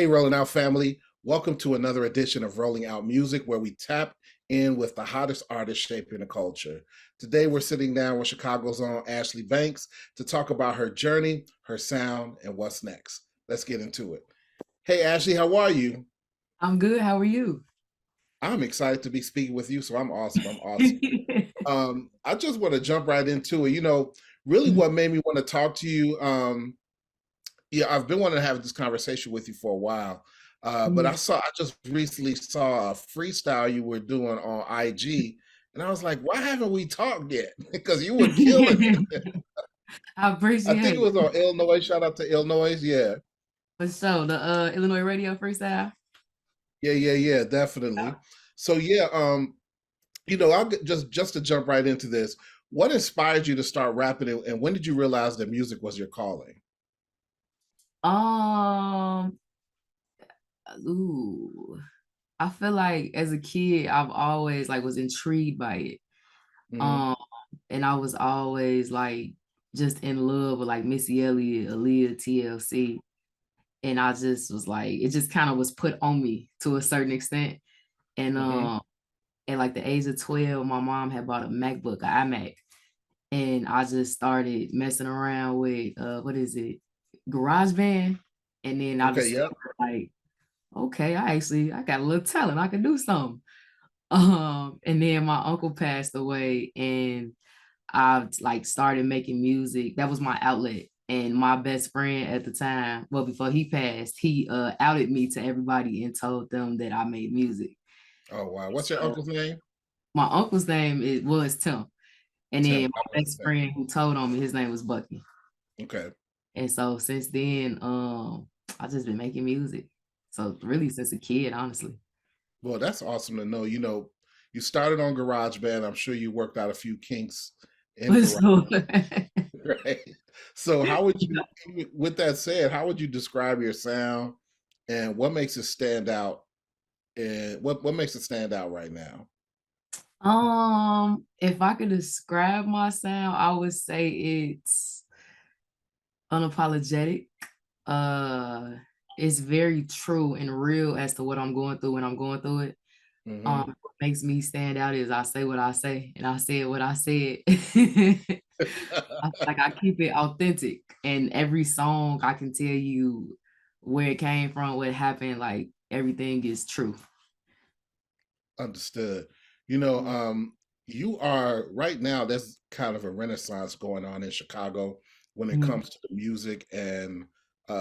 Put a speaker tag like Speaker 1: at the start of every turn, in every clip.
Speaker 1: Hey, Rolling Out family. Welcome to another edition of Rolling Out Music, where we tap in with the hottest artists shaping the culture. Today, we're sitting down with Chicago's own Ashlee Bankz to talk about her journey, her sound, and what's next. Let's get into it. Hey, Ashlee, how are you?
Speaker 2: I'm good. How are you?
Speaker 1: I'm excited to be speaking with you, so I'm awesome. I'm awesome. I just want to jump right into it. Really what made me want to talk to you. Yeah, I've been wanting to have this conversation with you for a while. But
Speaker 2: Mhm.
Speaker 1: I just recently saw a freestyle you were doing on IG, and I was like, why haven't we talked yet? Because you were killing it.
Speaker 2: I
Speaker 1: I think
Speaker 2: appreciate
Speaker 1: it was
Speaker 2: it.
Speaker 1: on Illinois. Shout out to Illinois. Yeah.
Speaker 2: For sure. The Illinois radio freestyle.
Speaker 1: Yeah, definitely. So yeah, I'll just to jump right into this. What inspired you to start rapping, and when did you realize that music was your calling?
Speaker 2: Um, ooh. I feel like as a kid, I've always like was intrigued by it.
Speaker 1: Hmm.
Speaker 2: Um, and I was always like just in love with like Missy Elliott, Aaliyah, TLC. And I just was like, it just kind of was put on me to a certain extent. And
Speaker 1: Hmm.
Speaker 2: at like the age of 12, my mom had bought a MacBook, an iMac. And I just started messing around with what is it, GarageBand, and then I
Speaker 1: Okay.
Speaker 2: discovered
Speaker 1: Yep.
Speaker 2: like, okay, I got a little talent, I can do something. And then my uncle passed away, and I like started making music. That was my outlet. And my best friend at the time, well, before he passed, he outed me to everybody and told them that I made music.
Speaker 1: Oh wow. What's your
Speaker 2: So
Speaker 1: uncle's name?
Speaker 2: my uncle's name was Tim. And then
Speaker 1: Tim.
Speaker 2: my best friend who told on me, his name was Bucky.
Speaker 1: Okay.
Speaker 2: And so since then, I just been making music. So really since a kid, honestly.
Speaker 1: Well, that's awesome to know. You started on GarageBand. I'm sure you worked out a few kinks in
Speaker 2: But
Speaker 1: Garage,
Speaker 2: so
Speaker 1: right? So, with that said, how would you describe your sound, and what makes it stand out? And what makes it stand out right now?
Speaker 2: if I could describe my sound, I would say it's unapologetic. Uh it's very true and real as to what I'm going through when I'm going through it.
Speaker 1: Hmm.
Speaker 2: What makes me stand out is I say what I say and I said what I said. Like I keep it authentic, and every song I can tell you where it came from, what happened, like everything is true.
Speaker 1: Understood.
Speaker 2: Mhm.
Speaker 1: You are right now. There's kind of a renaissance going on in Chicago when it
Speaker 2: Mhm.
Speaker 1: comes to the music and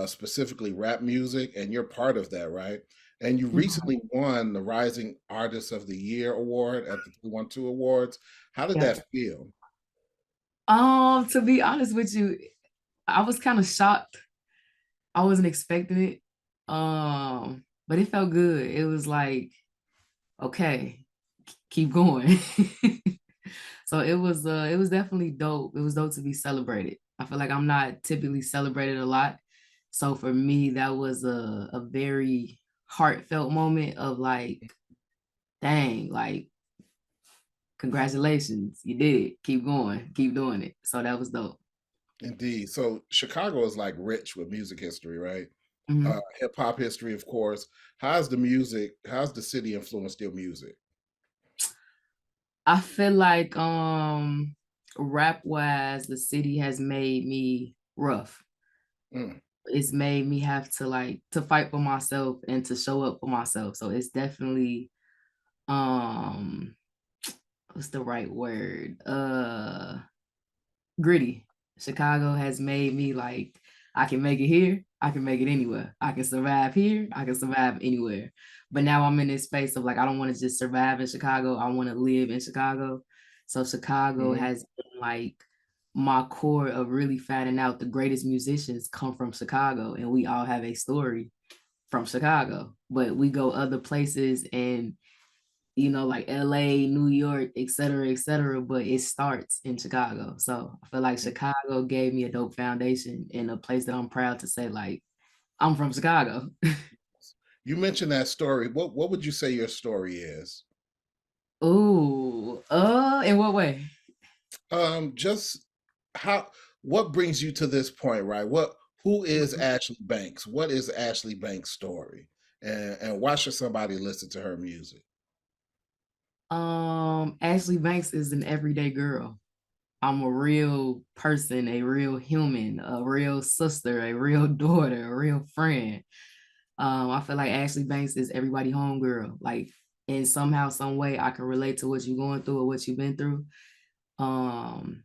Speaker 1: specifically rap music, and you're part of that, right? And you
Speaker 2: Mhm.
Speaker 1: recently won the Rising Artist of the Year award at the 212 Awards. How did
Speaker 2: Yeah.
Speaker 1: that feel?
Speaker 2: To be honest with you, I was kind of shocked. I wasn't expecting it. But it felt good. It was like, okay, keep going. So it was definitely dope. It was dope to be celebrated. I feel like I'm not typically celebrated a lot. So for me, that was a very heartfelt moment of like, dang, like congratulations, you did it. Keep going, keep doing it. So that was dope.
Speaker 1: Indeed. So Chicago is like rich with music history, right?
Speaker 2: Mhm.
Speaker 1: Hip hop history, of course. How's the city influenced your music?
Speaker 2: I feel like rap wise, the city has made me rough.
Speaker 1: Mm,
Speaker 2: It's made me have to like to fight for myself and to show up for myself. So it's definitely um what's the right word? Gritty. Chicago has made me like I can make it here, I can make it anywhere. I can survive here, I can survive anywhere. But now I'm in this space of like I don't want to just survive in Chicago. I want to live in Chicago. So Chicago
Speaker 1: mhm.
Speaker 2: has been like my core of really finding out the greatest musicians come from Chicago, and we all have a story from Chicago. But we go other places and like LA, New York, et cetera, but it starts in Chicago. So I feel like Chicago gave me a dope foundation and a place that I'm proud to say, like, I'm from Chicago.
Speaker 1: You mentioned that story. What would you say your story is?
Speaker 2: Ooh, in what way?
Speaker 1: Just how what brings you to this point, right? Who is Ashlee Bankz? What is Ashlee Bankz' story? And why should somebody listen to her music?
Speaker 2: Ashlee Banks is an everyday girl. I'm a real person, a real human, a real sister, a real daughter, a real friend. I feel like Ashlee Banks is everybody homegirl. Like, in somehow, some way, I can relate to what you're going through or what you've been through. Um,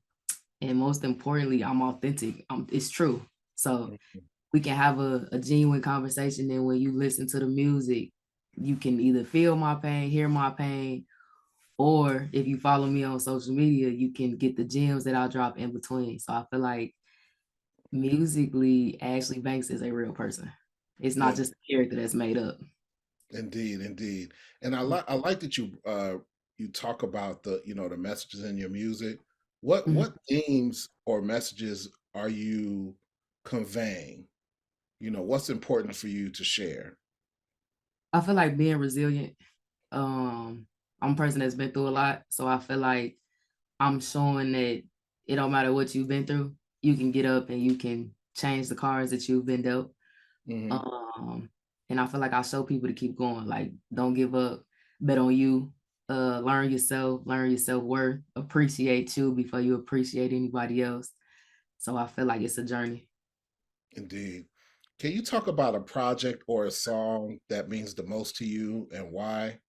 Speaker 2: and most importantly, I'm authentic. It's true. So
Speaker 1: Mhm.
Speaker 2: we can have a genuine conversation. And when you listen to the music, you can either feel my pain, hear my pain, or if you follow me on social media, you can get the gems that I drop in between. So I feel like musically, Ashlee Banks is a real person. It's not
Speaker 1: Yeah,
Speaker 2: just a character that's made up.
Speaker 1: indeed, indeed. And I like that you talk about the messages in your music.
Speaker 2: Mhm.
Speaker 1: What themes or messages are you conveying? What's important for you to share?
Speaker 2: I feel like being resilient. Um, I'm a person that's been through a lot, so I feel like I'm showing that it don't matter what you've been through, you can get up and you can change the cards that you've been dealt.
Speaker 1: Hmm.
Speaker 2: Um, and I feel like I show people to keep going. Like, don't give up, bet on you, learn your self-worth, appreciate you before you appreciate anybody else. So I feel like it's a journey.
Speaker 1: Indeed. Can you talk about a project or a song that means the most to you and why?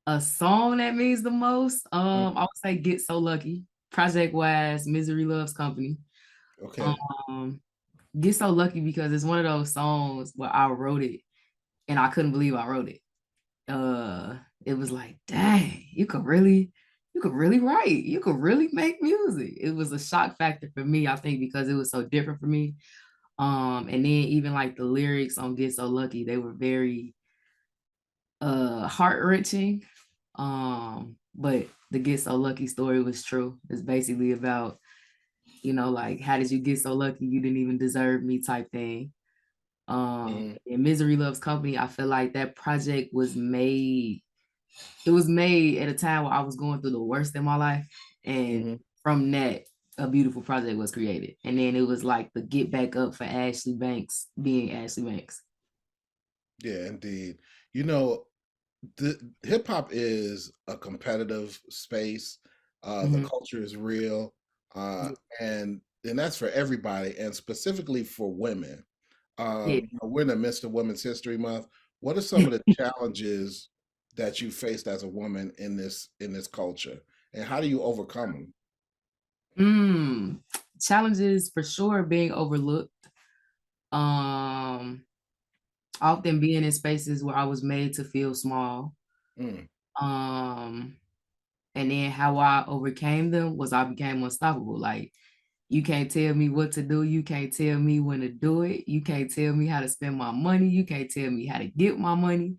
Speaker 2: A song that means the most,
Speaker 1: Mm.
Speaker 2: I would say Get So Lucky. Project wise, Misery Loves Company.
Speaker 1: Okay.
Speaker 2: Um, Get So Lucky because it's one of those songs where I wrote it and I couldn't believe I wrote it. It was like, dang, you could really write, you could really make music. It was a shock factor for me, I think, because it was so different for me. And then even like the lyrics on Get So Lucky, they were very heart wrenching. But the Get So Lucky story was true. It's basically about, like, how did you get so lucky you didn't even deserve me type thing.
Speaker 1: Hmm.
Speaker 2: And Misery Loves Company, I feel like that project was made. It was made at a time where I was going through the worst in my life, and
Speaker 1: Hmm.
Speaker 2: from that, a beautiful project was created. And then it was like the get back up for Ashlee Banks being Ashlee Banks.
Speaker 1: Yeah, indeed. You know, the hip hop is a competitive space. The
Speaker 2: Mhm.
Speaker 1: culture is real, uh,
Speaker 2: Yeah.
Speaker 1: and that's for everybody, and specifically for women.
Speaker 2: Yeah.
Speaker 1: We're in the midst of Women's History Month. What are some of the challenges that you faced as a woman in this culture, and how do you overcome them?
Speaker 2: Mm. Challenges for sure being overlooked. Um, Often being in spaces where I was made to feel small.
Speaker 1: Mm,
Speaker 2: Um, and then how I overcame them was I became unstoppable. Like, you can't tell me what to do. You can't tell me when to do it. You can't tell me how to spend my money. You can't tell me how to get my money.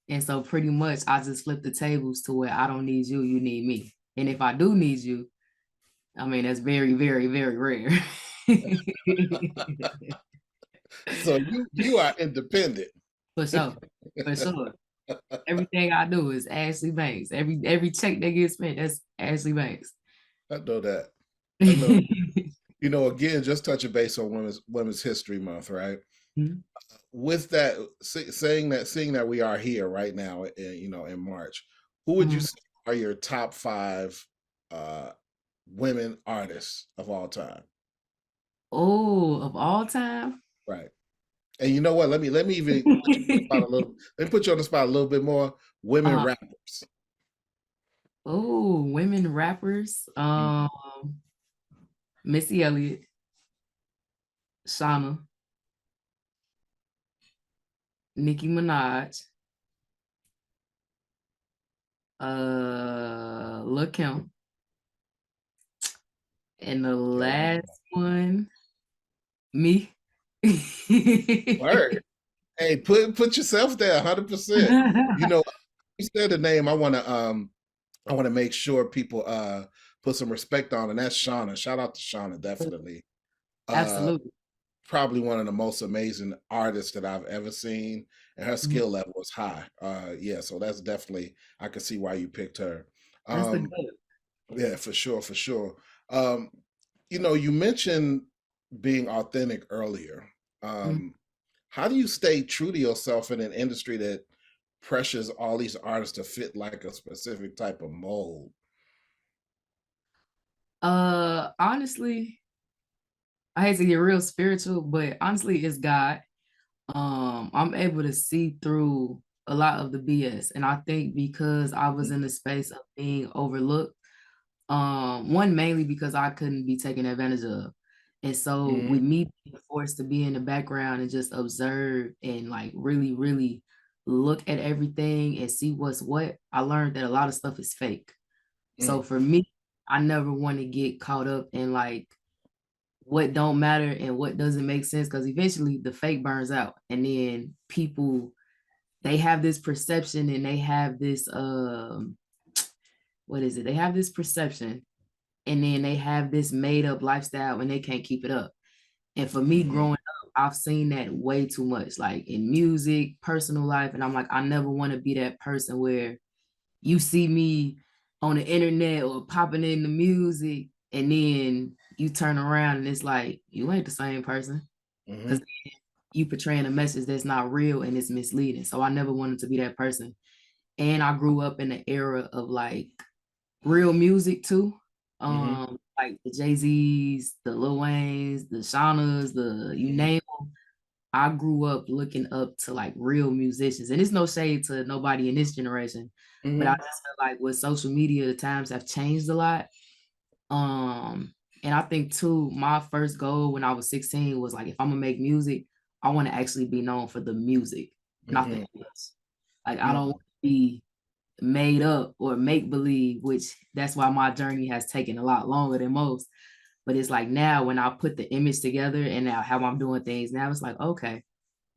Speaker 2: And so pretty much I just flip the tables to where I don't need you, you need me. And if I do need you, I mean, that's very, very, very rare.
Speaker 1: so you are independent.
Speaker 2: For sure. For sure. Everything I do is Ashlee Banks. Every check that gets spent, that's Ashlee Banks.
Speaker 1: I know that. I know. Again, just touching base on Women's History Month, right? With that, seeing that we are here right now, in March, who would you
Speaker 2: Mhm.
Speaker 1: say are your top five uh, women artists of all time?
Speaker 2: Oh, of all time?
Speaker 1: Right. And you know what? Let me even put you on the spot a little. Let me put you on the spot a little bit more. Women
Speaker 2: uh,
Speaker 1: rappers.
Speaker 2: oh, women rappers.
Speaker 1: Mhm.
Speaker 2: Missy Elliott, Shauna, Nicki Minaj, Lil Kim, and the
Speaker 1: Okay.
Speaker 2: last one, me.
Speaker 1: Word. Hey, put yourself there, 100%. You know, you said the name. I want to make sure people put some respect on, and that's Shauna. Shout out to Shauna, definitely. Uh,
Speaker 2: Absolutely.
Speaker 1: Probably one of the most amazing artists that I've ever seen, and her
Speaker 2: Mhm.
Speaker 1: skill level is high. Yeah, so that's definitely I can see why you picked her.
Speaker 2: That's the
Speaker 1: Um,
Speaker 2: good.
Speaker 1: yeah, for sure, for sure. Um, you mentioned being authentic earlier.
Speaker 2: Mhm.
Speaker 1: Um, how do you stay true to yourself in an industry that pressures all these artists to fit like a specific type of mold?
Speaker 2: Honestly, I hate to get real spiritual, but honestly, it's God. I'm able to see through a lot of the BS. And I think because I was in the space of being overlooked, one mainly because I couldn't be taken advantage of. And so with
Speaker 1: Mhm,
Speaker 2: me being forced to be in the background and just observe and like really, really look at everything and see what's what, I learned that a lot of stuff is fake. So
Speaker 1: mm,
Speaker 2: for me, I never want to get caught up in like what don't matter and what doesn't make sense because eventually the fake burns out and then people they have this perception and they have this what is it, they have this perception and then they have this made up lifestyle and they can't keep it up. And for me
Speaker 1: mhm,
Speaker 2: growing up, I've seen that way too much, like in music, personal life, and I'm like, I never want to be that person where you see me on the internet or popping in the music and then you turn around and it's like you ain't the same person because
Speaker 1: mhm,
Speaker 2: you portraying a message that's not real and it's misleading. So I never wanted to be that person. And I grew up in the era of like real music too.
Speaker 1: mhm,
Speaker 2: Like the Jay-Z's, the Lil Wayne's, the Shaunas, the you
Speaker 1: mhm,
Speaker 2: name them. I grew up looking up to like real musicians. And it's no shade to nobody in this generation, but I
Speaker 1: mhm,
Speaker 2: just feel like with social media, the times have changed a lot. And I think too, my first goal when I was 16 was like, if I'm gonna make music, I want to actually be known for the music, not the
Speaker 1: mhm,
Speaker 2: image. Like I don't want
Speaker 1: mhm.
Speaker 2: to be made up or make believe, which that's why my journey has taken a lot longer than most. But it's like now when I put the image together and now how I'm doing things now, it's like, okay,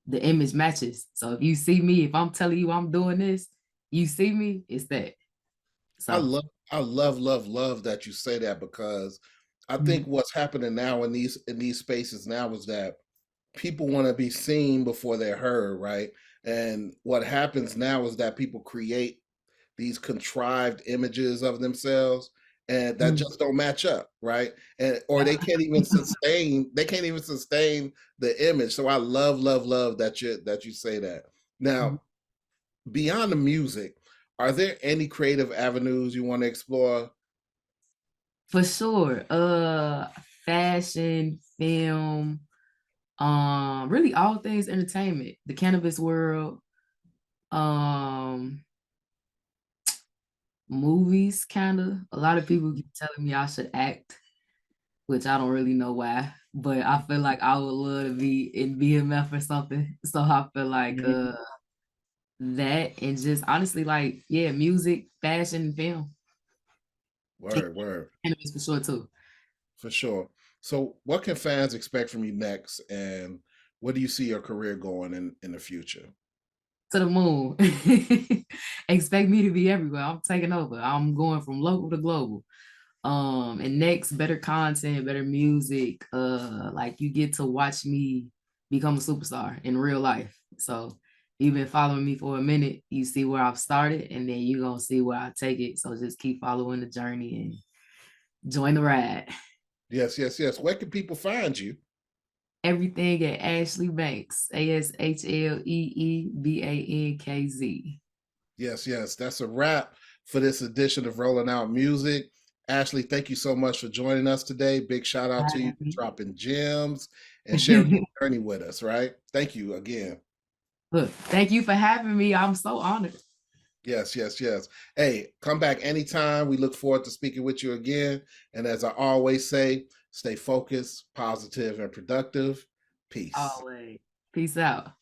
Speaker 2: the image matches. So if you see me, if I'm telling you I'm doing this, you see me, it's that.
Speaker 1: I
Speaker 2: So
Speaker 1: love I love, love, love that you say that because I think
Speaker 2: mhm,
Speaker 1: what's happening now in these spaces now is that people want to be seen before they're heard, right? And what happens now is that people create these contrived images of themselves and that
Speaker 2: mhm,
Speaker 1: just don't match up, right? And or
Speaker 2: yeah.
Speaker 1: they can't even sustain the image. So I love, love, love that you say that.
Speaker 2: Mhm.
Speaker 1: Now, beyond the music, are there any creative avenues you want to explore?
Speaker 2: For sure. Fashion, film, really all things entertainment, the cannabis world, um, movies, kind of. A lot of people keep telling me I should act, which I don't really know why, but I feel like I would love to be in BMF or something. So I feel like
Speaker 1: Mhm.
Speaker 2: that and just honestly like yeah, music, fashion, and film. And
Speaker 1: Word, word,
Speaker 2: cannabis for sure too.
Speaker 1: for sure. So, what can fans expect from you next, and where do you see your career going in the future?
Speaker 2: To the moon. Expect me to be everywhere. I'm taking over. I'm going from local to global. And next, better content, better music. Like you get to watch me become a superstar in real life. So you've been following me for a minute. You see where I've started, and then you're gonna see where I take it. So just keep following the journey and join the ride.
Speaker 1: Yes, yes, yes. Where can people find you?
Speaker 2: Everything at Ashlee Bankz, ASHLEEBANKZ.
Speaker 1: Yes, yes. That's a wrap for this edition of Rolling Out Music. Ashlee, thank you so much for joining us today. Big shout out to you for dropping gems and sharing your journey with us, right? Thank you again.
Speaker 2: Look, thank you for having me. I'm so honored.
Speaker 1: Yes, yes, yes. Hey, come back anytime. We look forward to speaking with you again. And as I always say, stay focused, positive, and productive. Peace.
Speaker 2: Always. Peace out.